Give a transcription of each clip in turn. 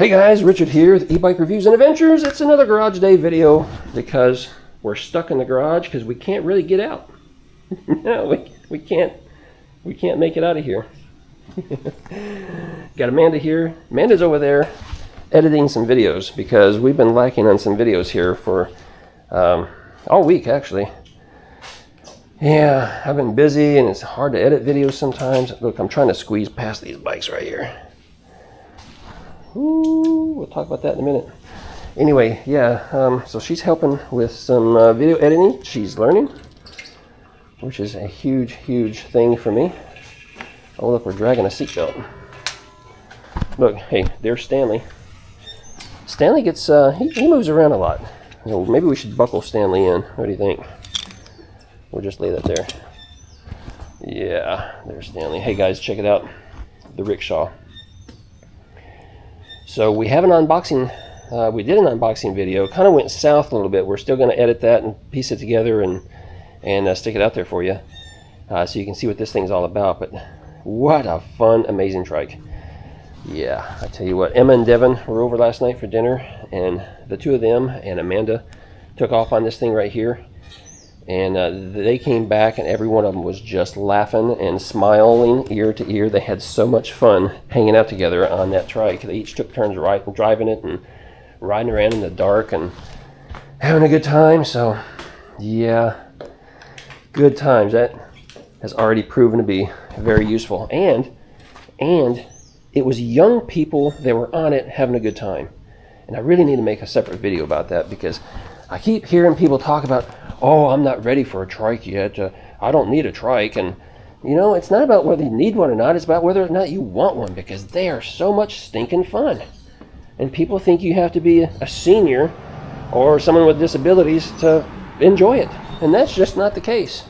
Hey guys, Richard here with e-bike reviews and adventures. It's another garage day video because we're stuck in the garage because we can't really get out. No, we can't make it out of here. Got Amanda here. Amanda's over there editing some videos because we've been lacking on some videos here for all week actually. Yeah, I've been busy and it's hard to edit videos sometimes. Look, I'm trying to squeeze past these bikes right here. Ooh, we'll talk about that in a minute. Anyway, yeah, so she's helping with some video editing. She's learning, which is a huge, huge thing for me. Oh, look, we're dragging a seatbelt. Look, hey, there's Stanley. Stanley gets, he moves around a lot. You know, maybe we should buckle Stanley in. What do you think? We'll just lay that there. Yeah, there's Stanley. Hey guys, check it out. The Rickshaw. So we have an unboxing, we did an unboxing video, kind of went south a little bit. We're still going to edit that and piece it together and stick it out there for you so you can see what this thing's all about. But what a fun, amazing trike. Yeah, I tell you what, Emma and Devin were over last night for dinner, and the two of them and Amanda took off on this thing right here. And they came back and every one of them was just laughing and smiling ear to ear. They had so much fun hanging out together on that trike. They each took turns driving it and riding around in the dark and having a good time. So yeah, good times. That has already proven to be very useful. And it was young people that were on it having a good time. And I really need to make a separate video about that because I keep hearing people talk about, oh, I'm not ready for a trike yet. I don't need a trike. And, you know, it's not about whether you need one or not. It's about whether or not you want one because they are so much stinking fun. And people think you have to be a senior or someone with disabilities to enjoy it. And that's just not the case.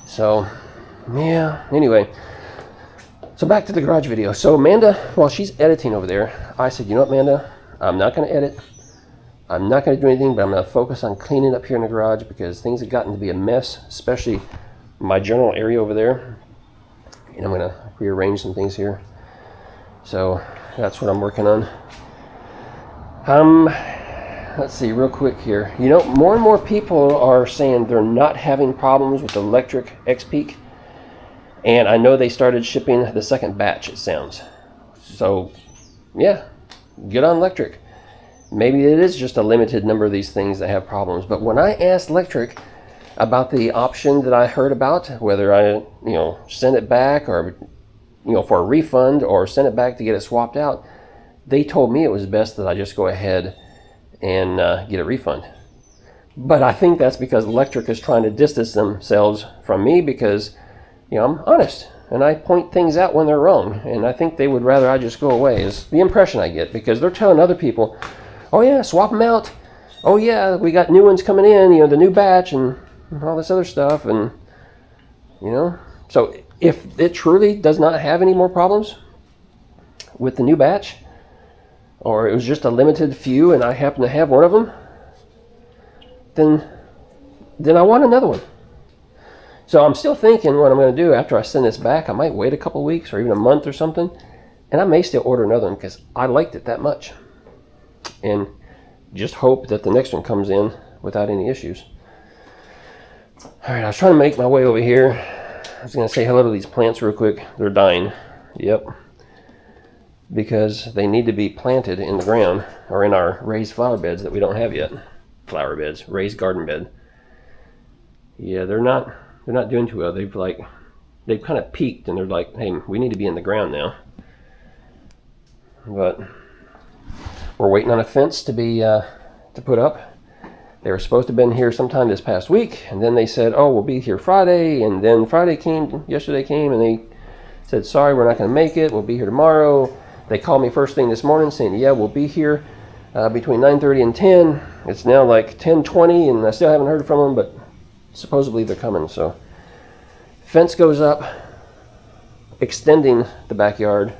So, yeah, anyway. So back to the garage video. So Amanda, while she's editing over there, I said, you know what, Amanda? I'm not going to edit. I'm not going to do anything, but I'm going to focus on cleaning up here in the garage because things have gotten to be a mess, especially my general area over there. And I'm going to rearrange some things here. So that's what I'm working on. Let's see real quick here. You know, more and more people are saying they're not having problems with the electric X-Peak. And I know they started shipping the second batch, it sounds. So, yeah, get on electric. Maybe it is just a limited number of these things that have problems. But when I asked Electric about the option that I heard about, whether I, send it back or, for a refund or send it back to get it swapped out, they told me it was best that I just go ahead and get a refund. But I think that's because Electric is trying to distance themselves from me because, I'm honest and I point things out when they're wrong. And I think they would rather I just go away is the impression I get because they're telling other people, oh yeah, swap them out. Oh yeah, we got new ones coming in, the new batch and all this other stuff. And, so if it truly does not have any more problems with the new batch, or it was just a limited few and I happen to have one of them, then I want another one. So I'm still thinking what I'm going to do after I send this back. I might wait a couple weeks or even a month or something, and I may still order another one because I liked it that much. And just hope that the next one comes in without any issues. All right, I was trying to make my way over here. I was going to say hello to these plants real quick. They're dying. Yep. Because they need to be planted in the ground or in our raised flower beds that we don't have yet. Flower beds, raised garden bed. Yeah, they're not doing too well. They've kind of peaked and they're like, hey, we need to be in the ground now. But we're waiting on a fence to be to put up. They were supposed to have been here sometime this past week, and then they said, oh, we'll be here Friday, and then yesterday came, and they said, sorry, we're not going to make it, we'll be here tomorrow. They called me first thing this morning saying, yeah, we'll be here between 9:30 and 10. It's now like 10:20, and I still haven't heard from them, but supposedly they're coming. So fence goes up, extending the backyard.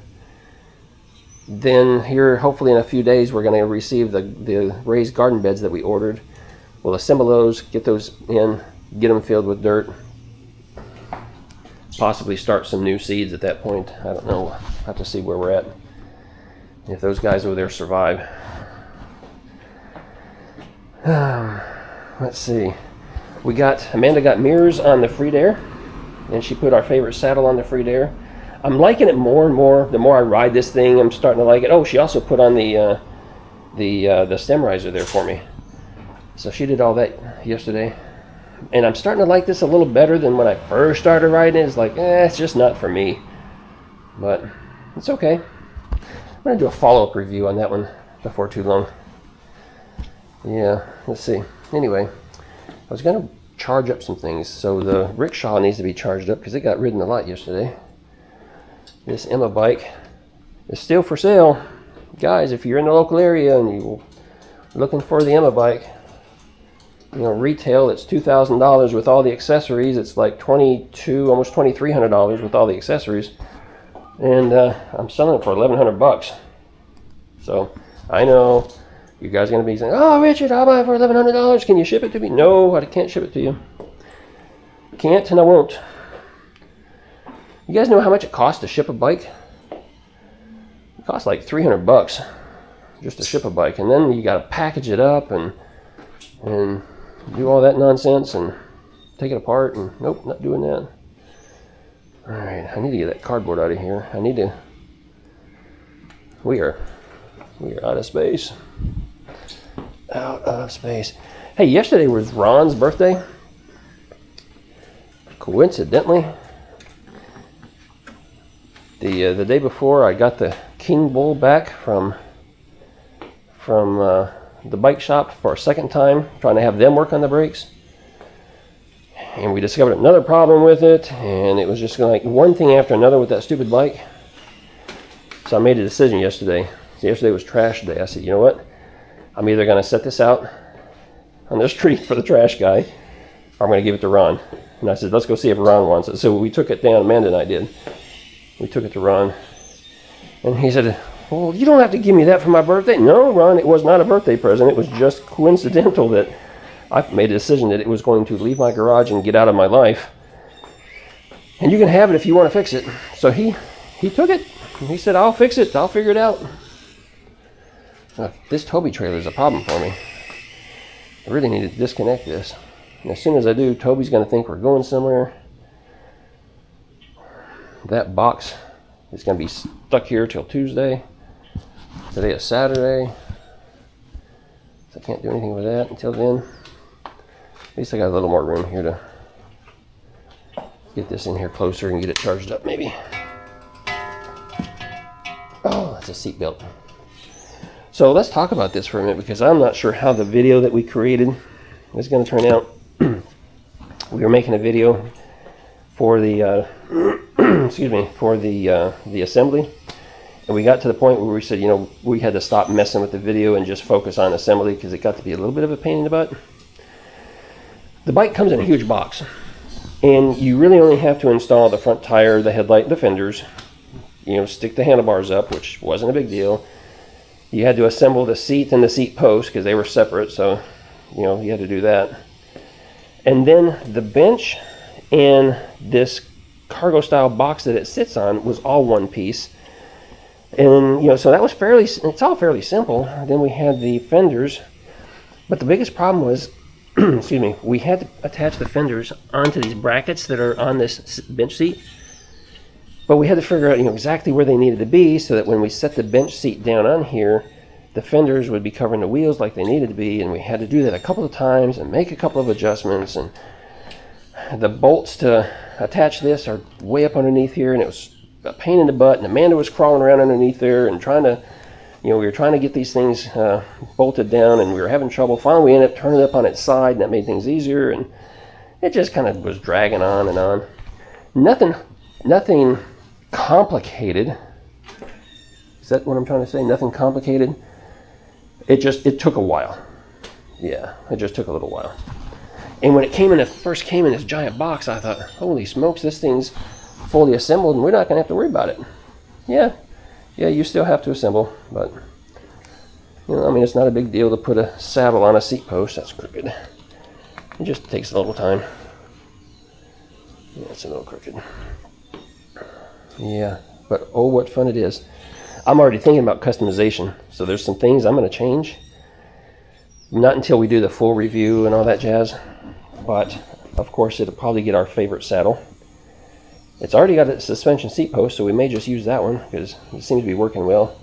Then here, hopefully in a few days, we're going to receive the raised garden beds that we ordered. We'll assemble those, get those in, get them filled with dirt. Possibly start some new seeds at that point. I don't know. I'll have to see where we're at. if those guys over there survive. Let's see. Amanda got mirrors on the Freedair, and she put our favorite saddle on the Freedair. I'm liking it more and more. The more I ride this thing, I'm starting to like it. Oh, she also put on the stem riser there for me. So she did all that yesterday. And I'm starting to like this a little better than when I first started riding it. It's like, it's just not for me. But it's okay. I'm going to do a follow-up review on that one before too long. Yeah, let's see. Anyway, I was going to charge up some things. So the Rickshaw needs to be charged up because it got ridden a lot yesterday. This eBike is still for sale. Guys, if you're in the local area and you're looking for the eBike, retail, it's $2,000 with all the accessories. It's like almost $2,300 with all the accessories. And I'm selling it for $1,100. So I know you guys are going to be saying, "Oh, Richard, I'll buy it for $1,100. Can you ship it to me?" No, I can't ship it to you. Can't and I won't. You guys know how much it costs to ship a bike? It costs like $300 just to ship a bike, and then you got to package it up and do all that nonsense and take it apart. And nope, not doing that. All right, I need to get that cardboard out of here. We are out of space. Out of space. Hey, yesterday was Ron's birthday. Coincidentally, the day before, I got the King Bull back from the bike shop for a second time, trying to have them work on the brakes. And we discovered another problem with it, and it was just like one thing after another with that stupid bike. So I made a decision yesterday. So yesterday was trash day. I said, you know what? I'm either going to set this out on the street for the trash guy, or I'm going to give it to Ron. And I said, let's go see if Ron wants it. So we took it down, Amanda and I did. We took it to Ron. And he said, well, you don't have to give me that for my birthday. No, Ron, it was not a birthday present. It was just coincidental that I made a decision that it was going to leave my garage and get out of my life. And you can have it if you want to fix it. So he took it. And he said, I'll fix it. I'll figure it out. This Toby trailer is a problem for me. I really need to disconnect this. And as soon as I do, Toby's going to think we're going somewhere. That box is going to be stuck here till Tuesday. Today is Saturday. So I can't do anything with that until then. At least I got a little more room here to get this in here closer and get it charged up maybe. Oh, that's a seat belt. So let's talk about this for a minute, because I'm not sure how the video that we created is going to turn out. We were making a video for the the assembly, and we got to the point where we said, we had to stop messing with the video and just focus on assembly, because it got to be a little bit of a pain in the butt. The bike comes in a huge box, and you really only have to install the front tire, the headlight, the fenders, stick the handlebars up, which wasn't a big deal. You had to assemble the seat and the seat post because they were separate, so you had to do that. And then the bench and this cargo style box that it sits on was all one piece. And so that was it's all fairly simple. Then we had the fenders, but the biggest problem was excuse me, we had to attach the fenders onto these brackets that are on this bench seat. But we had to figure out exactly where they needed to be, so that when we set the bench seat down on here, the fenders would be covering the wheels like they needed to be. And we had to do that a couple of times and make a couple of adjustments. And the bolts to attach this are way up underneath here, and it was a pain in the butt. And Amanda was crawling around underneath there and trying to, we were trying to get these things bolted down, and we were having trouble. Finally, we ended up turning it up on its side, and that made things easier. And it just kind of was dragging on and on. Nothing complicated. Is that what I'm trying to say? Nothing complicated. It took a while. Yeah, it just took a little while. And when it first came in this giant box, I thought, holy smokes, this thing's fully assembled and we're not going to have to worry about it. Yeah, you still have to assemble, but it's not a big deal to put a saddle on a seat post. That's crooked. It just takes a little time. Yeah, it's a little crooked. Yeah, but oh, what fun it is. I'm already thinking about customization. So there's some things I'm going to change. Not until we do the full review and all that jazz. But, of course, it'll probably get our favorite saddle. It's already got a suspension seat post, so we may just use that one because it seems to be working well.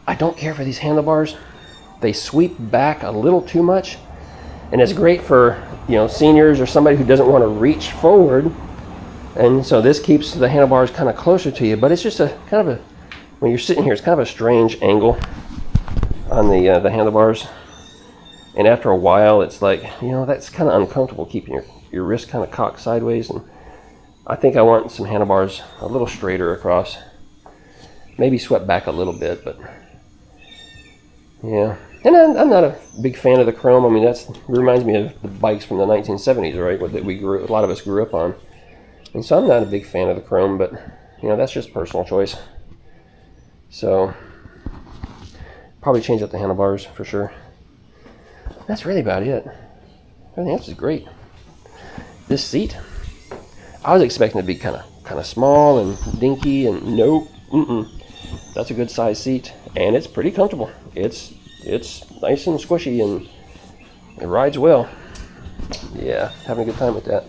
I don't care for these handlebars. They sweep back a little too much. And it's great for, you know, seniors or somebody who doesn't want to reach forward. And so this keeps the handlebars kind of closer to you. But it's just a kind of a, when you're sitting here, it's kind of a strange angle on the handlebars. And after a while, it's like, you know, that's kind of uncomfortable keeping your wrist kind of cocked sideways. And I think I want some handlebars a little straighter across. Maybe swept back a little bit, but yeah. And I'm not a big fan of the chrome. I mean, it reminds me of the bikes from the 1970s, right? That a lot of us grew up on. And so I'm not a big fan of the chrome, but you know, that's just personal choice. So probably change up the handlebars for sure. That's really about it. Everything else is great. This seat, I was expecting it to be kind of small and dinky, and nope. That's a good size seat, and it's pretty comfortable. It's nice and squishy, and it rides well. Yeah, having a good time with that.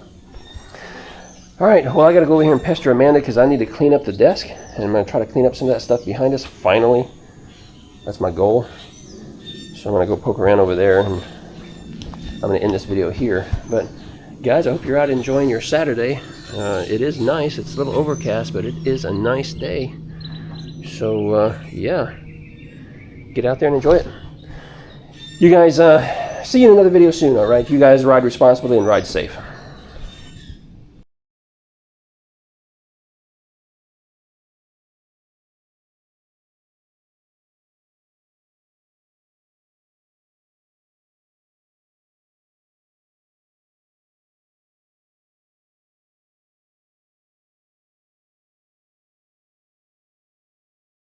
All right, well, I got to go over here and pester Amanda because I need to clean up the desk, and I'm going to try to clean up some of that stuff behind us. Finally, that's my goal. So I'm going to go poke around over there, and I'm going to end this video here. But guys, I hope you're out enjoying your Saturday. It is nice. It's a little overcast, but it is a nice day. So yeah, get out there and enjoy it. You guys, see you in another video soon, all right? You guys ride responsibly and ride safe.